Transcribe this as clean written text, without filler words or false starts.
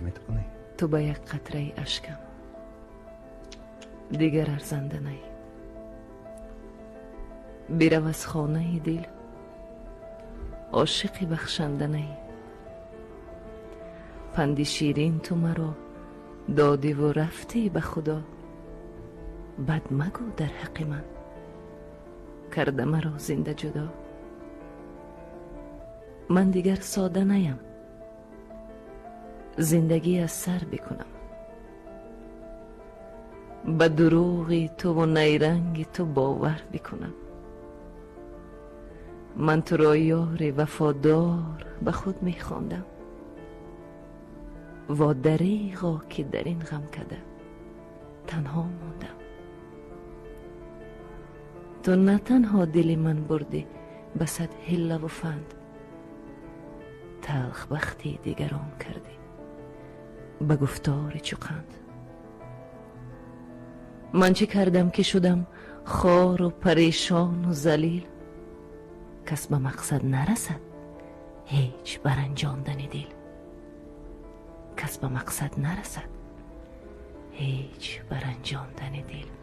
میتونی؟ تو به یک قطره اشکم دیگر ارزنده نی. بیرو از خانه دل عاشقی بخشنده نی. پندی شیرین تو مرا دادی و رفتی به خدا. بد مگو در حق من کرده مرا زنده جدا. من دیگر ساده نیم، زندگی از سر بکنم. به دروغی تو و نیرنگ تو باور بکنم. من تو را یار وفادار به خود می خواندم. و دریغا که در این غم کده تنها ماندم. تو نه تنها دل من بردی به صد حله و فند، تلخ بختی دیگران کردی به گفتار چوقند. من چه کردم که شدم خوار و پریشان و ذلیل؟ کس به مقصد نرسد هیچ برانجاندن دل. کس به مقصد نرسد هیچ برانجاندن دل.